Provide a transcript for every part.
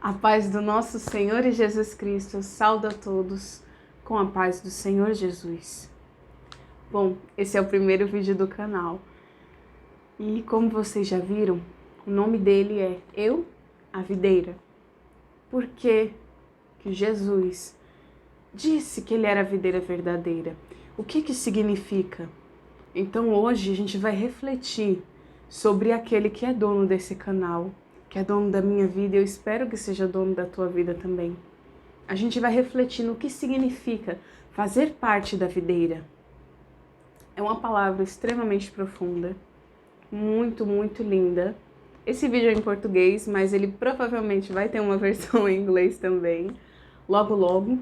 A paz do nosso Senhor e Jesus Cristo saúde a todos com a paz do Senhor Jesus. Bom, esse é o primeiro vídeo do canal. E como vocês já viram, o nome dele é Eu, a Videira. Por que Jesus disse que ele era a videira verdadeira? O que significa? Então hoje a gente vai refletir sobre aquele que é dono desse canal, que é dono da minha vida, e eu espero que seja dono da tua vida também. A gente vai refletir no que significa fazer parte da videira. É uma palavra extremamente profunda, muito, muito linda. Esse vídeo é em português, mas ele provavelmente vai ter uma versão em inglês também, logo logo.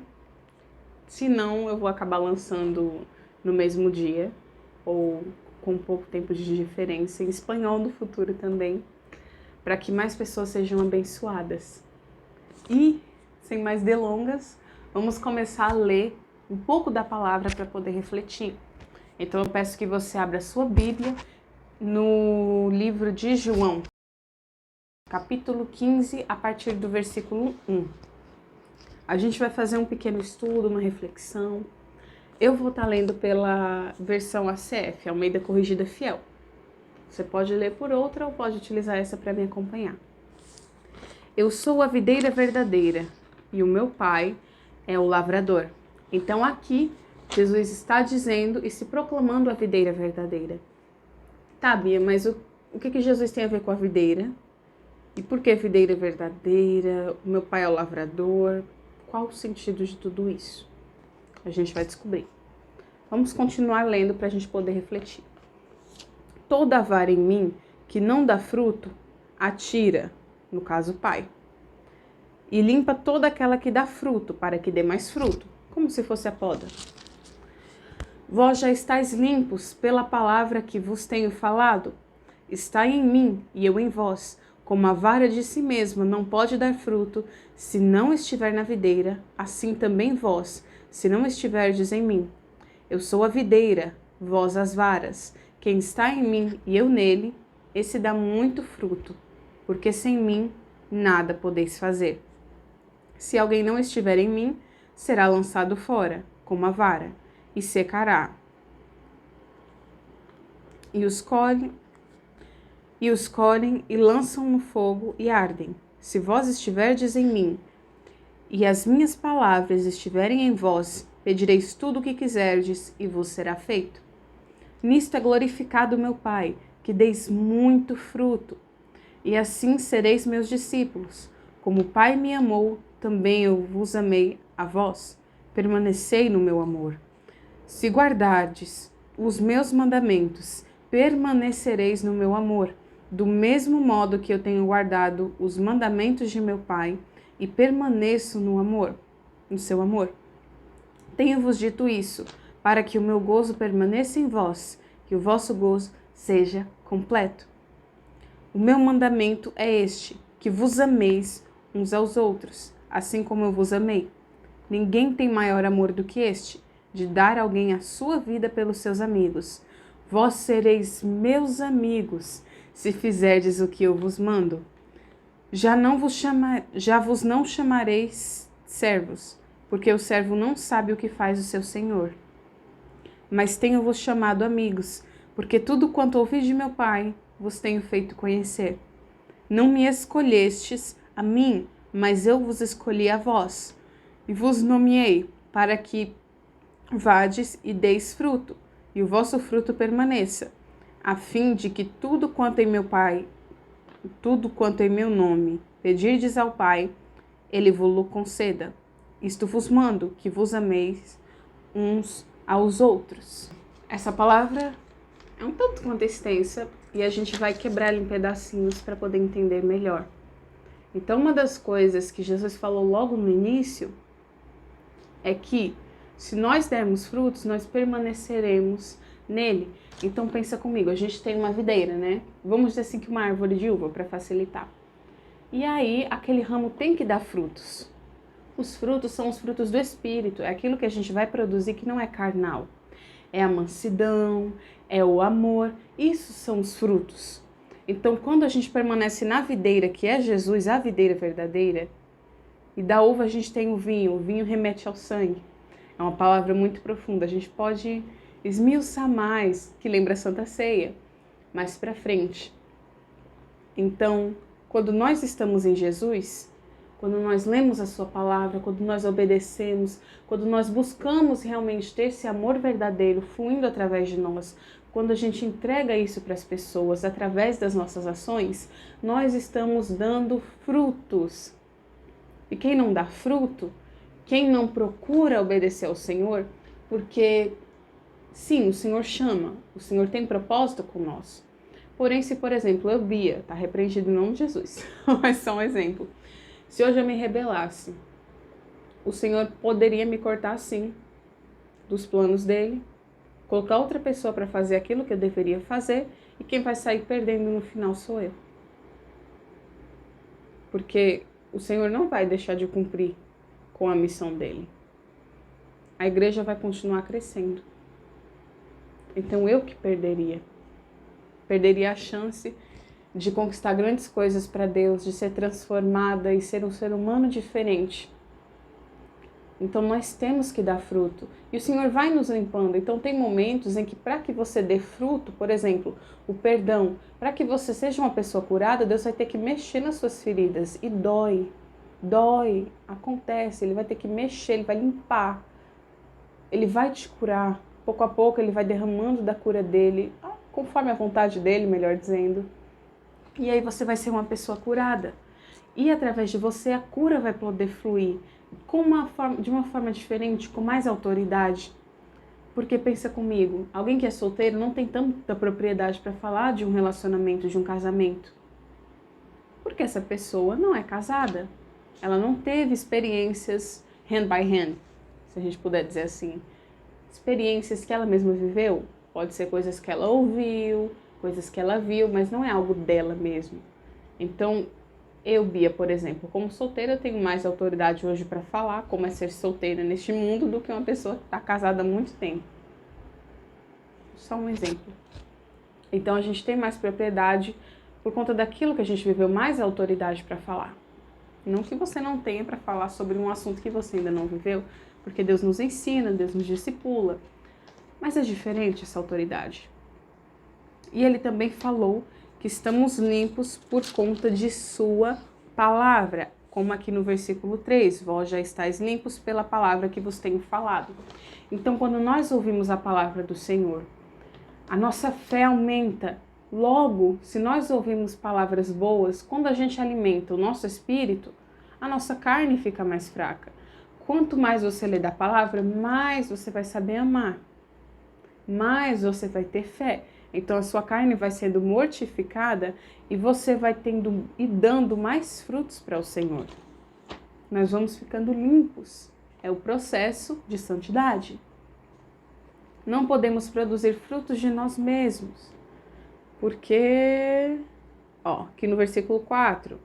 Se não, eu vou acabar lançando no mesmo dia, ou com pouco tempo de diferença, em espanhol no futuro também, para que mais pessoas sejam abençoadas. E, sem mais delongas, vamos começar a ler um pouco da palavra para poder refletir. Então eu peço que você abra a sua Bíblia no livro de João, capítulo 15, a partir do versículo 1. A gente vai fazer um pequeno estudo, uma reflexão. Eu vou estar lendo pela versão ACF, Almeida Corrigida Fiel. Você pode ler por outra ou pode utilizar essa para me acompanhar. Eu sou a videira verdadeira e o meu pai é o lavrador. Então aqui Jesus está dizendo e se proclamando a videira verdadeira. Tá, Bia, mas o que Jesus tem a ver com a videira? E por que a videira verdadeira? O meu pai é o lavrador? Qual o sentido de tudo isso? A gente vai descobrir. Vamos continuar lendo para a gente poder refletir. Toda vara em mim que não dá fruto, atira, no caso o pai, e limpa toda aquela que dá fruto, para que dê mais fruto, como se fosse a poda. Vós já estáis limpos pela palavra que vos tenho falado. Está em mim e eu em vós, como a vara de si mesma não pode dar fruto, se não estiver na videira, assim também vós, se não estiverdes em mim. Eu sou a videira, vós as varas. Quem está em mim e eu nele, esse dá muito fruto, porque sem mim nada podeis fazer. Se alguém não estiver em mim, será lançado fora, como a vara, e secará. E os colhem e lançam no fogo e ardem. Se vós estiverdes em mim, e as minhas palavras estiverem em vós, pedireis tudo o que quiserdes, e vos será feito. Nisto é glorificado meu Pai, que deis muito fruto, e assim sereis meus discípulos. Como o Pai me amou, também eu vos amei a vós. Permanecei no meu amor. Se guardardes os meus mandamentos, permanecereis no meu amor, do mesmo modo que eu tenho guardado os mandamentos de meu Pai, e permaneço no seu amor. Tenho-vos dito isso, para que o meu gozo permaneça em vós, que o vosso gozo seja completo. O meu mandamento é este, que vos ameis uns aos outros, assim como eu vos amei. Ninguém tem maior amor do que este, de dar alguém a sua vida pelos seus amigos. Vós sereis meus amigos, se fizerdes o que eu vos mando. Já vos não chamareis servos, porque o servo não sabe o que faz o seu senhor. Mas tenho-vos chamado amigos, porque tudo quanto ouvi de meu Pai vos tenho feito conhecer. Não me escolhestes a mim, mas eu vos escolhi a vós, e vos nomeei, para que vades e deis fruto, e o vosso fruto permaneça, a fim de que tudo quanto em meu nome pedirdes ao Pai, ele vos conceda. Isto vos mando, que vos ameis uns aos outros. Essa palavra é um tanto quanto extensa e a gente vai quebrar ela em pedacinhos para poder entender melhor. Então, uma das coisas que Jesus falou logo no início é que se nós dermos frutos, nós permaneceremos nele. Então, pensa comigo, a gente tem uma videira, né? Vamos dizer assim que uma árvore de uva, para facilitar. E aí, aquele ramo tem que dar frutos. Os frutos são os frutos do Espírito, é aquilo que a gente vai produzir que não é carnal. É a mansidão, é o amor, isso são os frutos. Então, quando a gente permanece na videira, que é Jesus, a videira verdadeira, E da uva a gente tem o vinho remete ao sangue. É uma palavra muito profunda, a gente pode esmiuçar mais, que lembra a Santa Ceia, mais para frente. Então, quando nós estamos em Jesus, quando nós lemos a sua palavra, quando nós obedecemos, quando nós buscamos realmente ter esse amor verdadeiro fluindo através de nós, quando a gente entrega isso para as pessoas através das nossas ações, nós estamos dando frutos. E quem não dá fruto, quem não procura obedecer ao Senhor, porque sim, o Senhor chama, o Senhor tem propósito com nós. Porém, se, por exemplo, eu, Bia, está repreendido em nome de Jesus, mas só um exemplo. Se hoje eu me rebelasse, o Senhor poderia me cortar sim dos planos dele, colocar outra pessoa para fazer aquilo que eu deveria fazer, e quem vai sair perdendo no final sou eu. Porque o Senhor não vai deixar de cumprir com a missão dele. A igreja vai continuar crescendo. Então eu que perderia. Perderia a chance de conquistar grandes coisas para Deus, de ser transformada e ser um ser humano diferente. Então nós temos que dar fruto. E o Senhor vai nos limpando. Então tem momentos em que para que você dê fruto, por exemplo, o perdão, para que você seja uma pessoa curada, Deus vai ter que mexer nas suas feridas. E dói, acontece, Ele vai ter que mexer, Ele vai limpar. Ele vai te curar. Pouco a pouco Ele vai derramando da cura dEle, conforme a vontade dEle, melhor dizendo. E aí você vai ser uma pessoa curada. E através de você a cura vai poder fluir de uma forma diferente, com mais autoridade. Porque pensa comigo, alguém que é solteiro não tem tanta propriedade para falar de um relacionamento, de um casamento. Porque essa pessoa não é casada. Ela não teve experiências hand by hand, se a gente puder dizer assim. Experiências que ela mesma viveu. Pode ser coisas que ela ouviu, coisas que ela viu, mas não é algo dela mesmo. Então, eu, Bia, por exemplo, como solteira, eu tenho mais autoridade hoje para falar como é ser solteira neste mundo do que uma pessoa que está casada há muito tempo. Só um exemplo. Então, a gente tem mais propriedade por conta daquilo que a gente viveu, mais autoridade para falar. Não que você não tenha para falar sobre um assunto que você ainda não viveu, porque Deus nos ensina, Deus nos discipula. Mas é diferente essa autoridade. E Ele também falou que estamos limpos por conta de sua palavra, como aqui no versículo 3, vós já estáis limpos pela palavra que vos tenho falado. Então, quando nós ouvimos a palavra do Senhor, a nossa fé aumenta. Logo, se nós ouvimos palavras boas, quando a gente alimenta o nosso espírito, a nossa carne fica mais fraca. Quanto mais você lê da palavra, mais você vai saber amar, mais você vai ter fé. Então a sua carne vai sendo mortificada e você vai tendo e dando mais frutos para o Senhor. Nós vamos ficando limpos. É o processo de santidade. Não podemos produzir frutos de nós mesmos. Porque, aqui no versículo 4,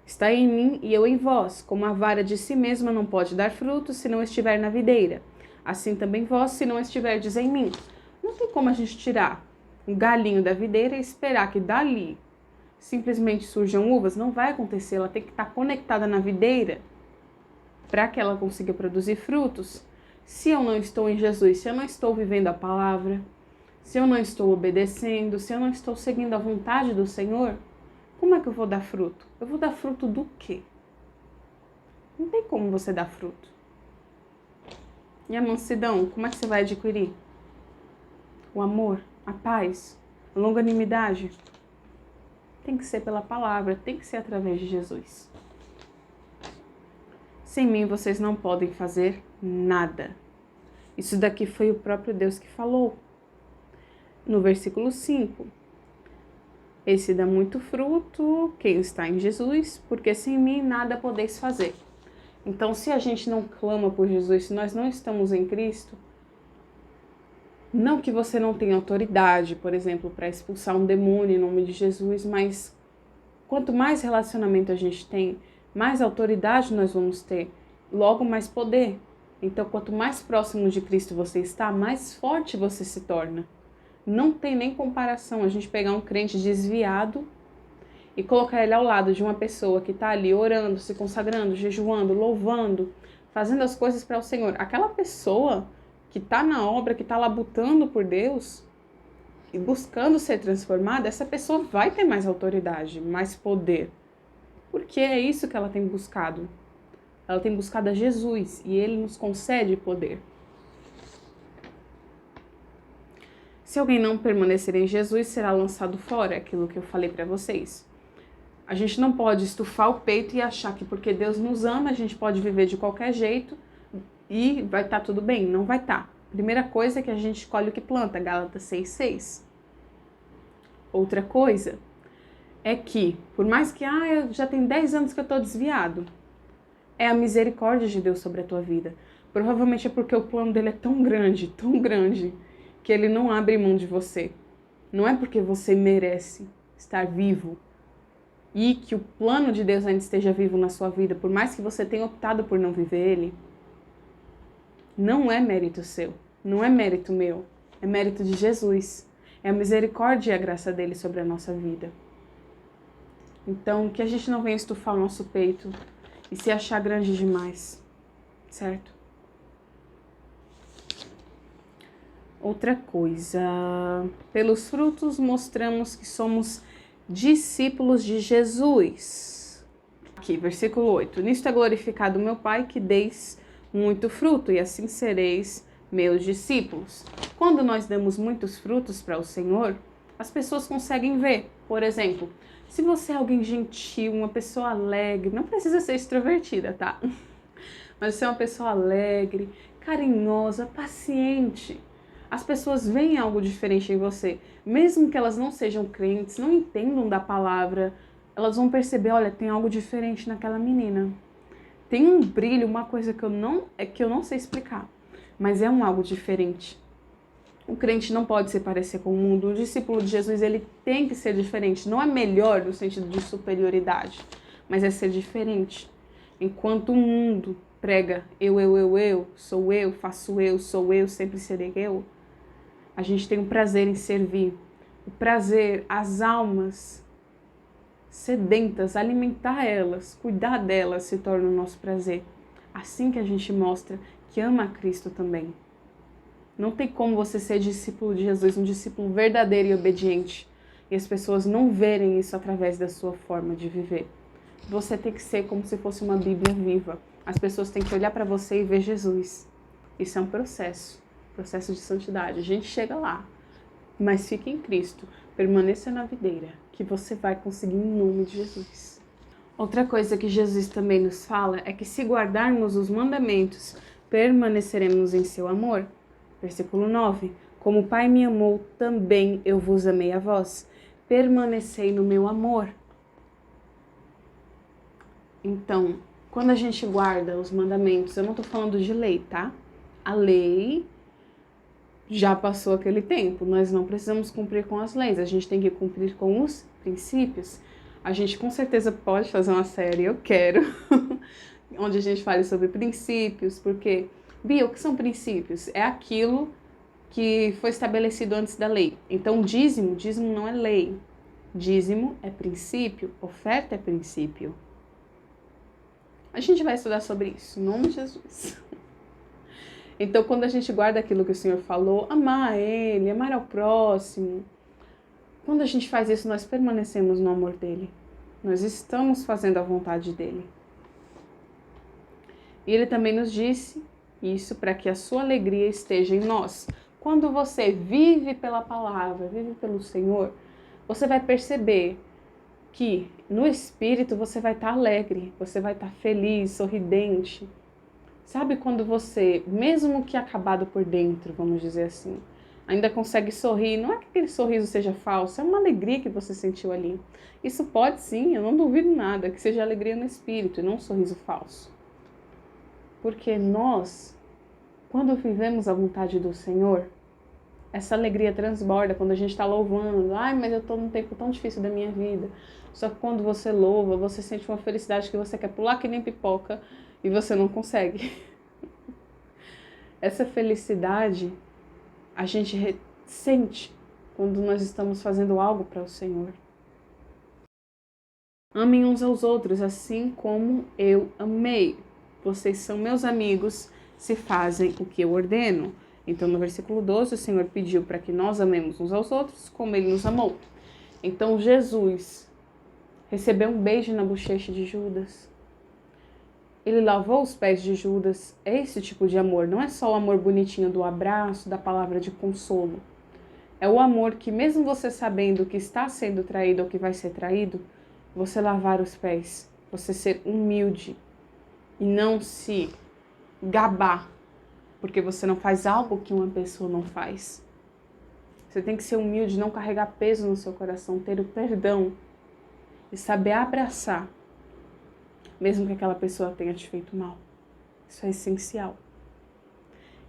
está em mim e eu em vós, como a vara de si mesma não pode dar frutos se não estiver na videira. Assim também vós, se não estiverdes em mim. Não tem como a gente tirar um galinho da videira e esperar que dali simplesmente surjam uvas. Não vai acontecer, ela tem que estar conectada na videira para que ela consiga produzir frutos. Se eu não estou em Jesus, se eu não estou vivendo a palavra, se eu não estou obedecendo, se eu não estou seguindo a vontade do Senhor, como é que eu vou dar fruto? Eu vou dar fruto do quê? Não tem como você dar fruto. E a mansidão, como é que você vai adquirir? O amor, a paz, a longanimidade. Tem que ser pela palavra, tem que ser através de Jesus. Sem mim vocês não podem fazer nada. Isso daqui foi o próprio Deus que falou. No versículo 5. Esse dá muito fruto, quem está em Jesus, porque sem mim nada podeis fazer. Então, se a gente não clama por Jesus, se nós não estamos em Cristo, não que você não tenha autoridade, por exemplo, para expulsar um demônio em nome de Jesus, mas quanto mais relacionamento a gente tem, mais autoridade nós vamos ter, logo mais poder. Então, quanto mais próximo de Cristo você está, mais forte você se torna. Não tem nem comparação a gente pegar um crente desviado e colocar ele ao lado de uma pessoa que está ali orando, se consagrando, jejuando, louvando, fazendo as coisas para o Senhor, aquela pessoa que está na obra, que está labutando por Deus e buscando ser transformada, essa pessoa vai ter mais autoridade, mais poder. Porque é isso que ela tem buscado. Ela tem buscado a Jesus e Ele nos concede poder. Se alguém não permanecer em Jesus, será lançado fora, aquilo que eu falei para vocês. A gente não pode estufar o peito e achar que porque Deus nos ama, a gente pode viver de qualquer jeito e vai estar tudo bem. Não vai estar. Primeira coisa é que a gente escolhe o que planta, Gálatas 6:6. Outra coisa é que, por mais que eu já tenho 10 anos que eu estou desviado, é a misericórdia de Deus sobre a tua vida. Provavelmente é porque o plano dele é tão grande, que ele não abre mão de você. Não é porque você merece estar vivo e que o plano de Deus ainda esteja vivo na sua vida, por mais que você tenha optado por não viver ele, não é mérito seu, não é mérito meu, é mérito de Jesus. É a misericórdia e a graça dele sobre a nossa vida. Então, que a gente não venha estufar o nosso peito e se achar grande demais, certo? Outra coisa, pelos frutos mostramos que somos discípulos de Jesus. Aqui, versículo 8. Nisto é glorificado meu Pai, que deis muito fruto, e assim sereis meus discípulos. Quando nós damos muitos frutos para o Senhor, as pessoas conseguem ver. Por exemplo, se você é alguém gentil, uma pessoa alegre, não precisa ser extrovertida, tá? Mas você é uma pessoa alegre, carinhosa, paciente. As pessoas veem algo diferente em você. Mesmo que elas não sejam crentes, não entendam da palavra, elas vão perceber, olha, tem algo diferente naquela menina. Tem um brilho, uma coisa que eu não sei explicar, mas é algo diferente. O crente não pode se parecer com o mundo. O discípulo de Jesus, ele tem que ser diferente. Não é melhor no sentido de superioridade, mas é ser diferente. Enquanto o mundo prega eu, sou eu, faço eu, sou eu, sempre serei eu, a gente tem o prazer em servir. O prazer, as almas sedentas, alimentar elas, cuidar delas se torna o nosso prazer. Assim que a gente mostra que ama a Cristo também. Não tem como você ser discípulo de Jesus, um discípulo verdadeiro e obediente, e as pessoas não verem isso através da sua forma de viver. Você tem que ser como se fosse uma Bíblia viva. As pessoas têm que olhar para você e ver Jesus. Isso é um processo de santidade. A gente chega lá, mas fique em Cristo, permaneça na videira, que você vai conseguir em nome de Jesus. Outra coisa que Jesus também nos fala é que se guardarmos os mandamentos, permaneceremos em seu amor. Versículo 9. Como o Pai me amou, também eu vos amei a vós. Permanecei no meu amor. Então, quando a gente guarda os mandamentos, eu não estou falando de lei, tá? A lei já passou aquele tempo. Nós não precisamos cumprir com as leis. A gente tem que cumprir com os princípios. A gente com certeza pode fazer uma série, eu quero, onde a gente fale sobre princípios, porque, Bia, o que são princípios? É aquilo que foi estabelecido antes da lei. Então, dízimo não é lei. Dízimo é princípio, oferta é princípio. A gente vai estudar sobre isso, em nome de Jesus. Então, quando a gente guarda aquilo que o Senhor falou, amar Ele, amar ao próximo, quando a gente faz isso, nós permanecemos no amor dEle. Nós estamos fazendo a vontade dEle. E Ele também nos disse isso para que a sua alegria esteja em nós. Quando você vive pela palavra, vive pelo Senhor, você vai perceber que no Espírito você vai estar alegre, você vai estar feliz, sorridente. Sabe quando você, mesmo que acabado por dentro, vamos dizer assim, ainda consegue sorrir? Não é que aquele sorriso seja falso, é uma alegria que você sentiu ali. Isso pode sim, eu não duvido nada, que seja alegria no Espírito e não um sorriso falso. Porque nós, quando vivemos a vontade do Senhor, essa alegria transborda quando a gente está louvando. Ai, mas eu estou num tempo tão difícil da minha vida. Só que quando você louva, você sente uma felicidade que você quer pular que nem pipoca e você não consegue. Essa felicidade a gente sente quando nós estamos fazendo algo para o Senhor. Amem uns aos outros, assim como eu amei. Vocês são meus amigos se fazem o que eu ordeno. Então, no versículo 12, o Senhor pediu para que nós amemos uns aos outros como Ele nos amou. Então, Jesus recebeu um beijo na bochecha de Judas. Ele lavou os pés de Judas. É esse tipo de amor. Não é só o amor bonitinho do abraço, da palavra de consolo. É o amor que, mesmo você sabendo que está sendo traído ou que vai ser traído, você lavar os pés, você ser humilde e não se gabar, porque você não faz algo que uma pessoa não faz. Você tem que ser humilde, não carregar peso no seu coração, ter o perdão e saber abraçar, mesmo que aquela pessoa tenha te feito mal. Isso é essencial.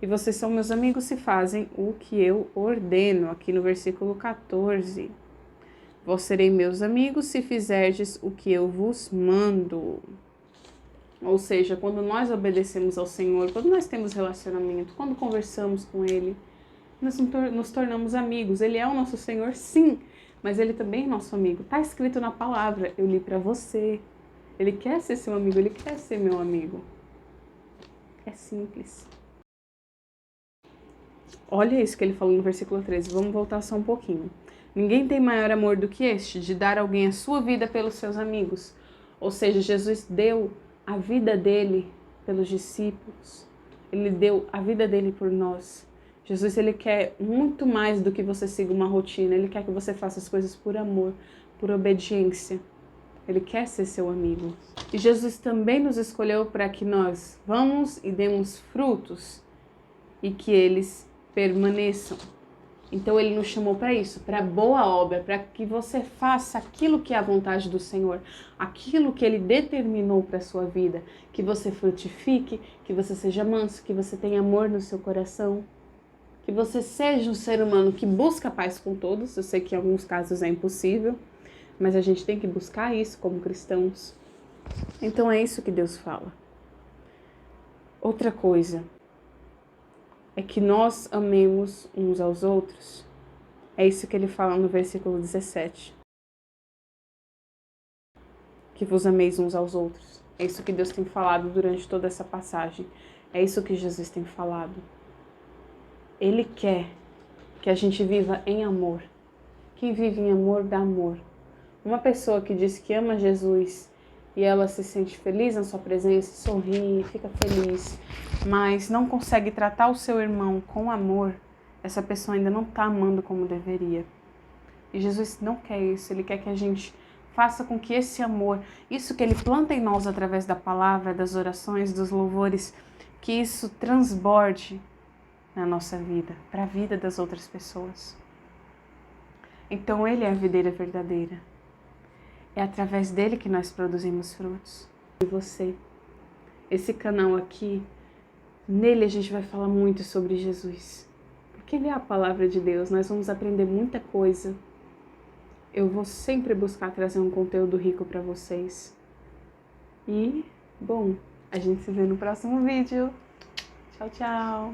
E vocês são meus amigos se fazem o que eu ordeno, aqui no versículo 14. Vós serei meus amigos se fizerdes o que eu vos mando. Ou seja, quando nós obedecemos ao Senhor, quando nós temos relacionamento, quando conversamos com Ele, nós nos tornamos amigos. Ele é o nosso Senhor, sim, mas Ele também é nosso amigo. Está escrito na palavra, eu li para você. Ele quer ser seu amigo, Ele quer ser meu amigo. É simples. Olha isso que Ele falou no versículo 13. Vamos voltar só um pouquinho. Ninguém tem maior amor do que este, de dar alguém a sua vida pelos seus amigos. Ou seja, Jesus deu a vida dele pelos discípulos. Ele deu a vida dele por nós. Jesus, ele quer muito mais do que você siga uma rotina. Ele quer que você faça as coisas por amor, por obediência. Ele quer ser seu amigo. E Jesus também nos escolheu para que nós vamos e demos frutos e que eles permaneçam. Então Ele nos chamou para isso, para boa obra, para que você faça aquilo que é a vontade do Senhor, aquilo que Ele determinou para a sua vida, que você frutifique, que você seja manso, que você tenha amor no seu coração, que você seja um ser humano que busca paz com todos. Eu sei que em alguns casos é impossível, mas a gente tem que buscar isso como cristãos. Então é isso que Deus fala. Outra coisa é que nós amemos uns aos outros. É isso que ele fala no versículo 17. Que vos ameis uns aos outros. É isso que Deus tem falado durante toda essa passagem. É isso que Jesus tem falado. Ele quer que a gente viva em amor. Quem vive em amor dá amor. Uma pessoa que diz que ama Jesus e ela se sente feliz na sua presença, sorri, fica feliz, mas não consegue tratar o seu irmão com amor, essa pessoa ainda não está amando como deveria. E Jesus não quer isso, Ele quer que a gente faça com que esse amor, isso que Ele planta em nós através da palavra, das orações, dos louvores, que isso transborde na nossa vida, para a vida das outras pessoas. Então Ele é a videira verdadeira. É através dele que nós produzimos frutos. E você, esse canal aqui, nele a gente vai falar muito sobre Jesus. Porque ele é a palavra de Deus, nós vamos aprender muita coisa. Eu vou sempre buscar trazer um conteúdo rico para vocês. E, bom, a gente se vê no próximo vídeo. Tchau, tchau!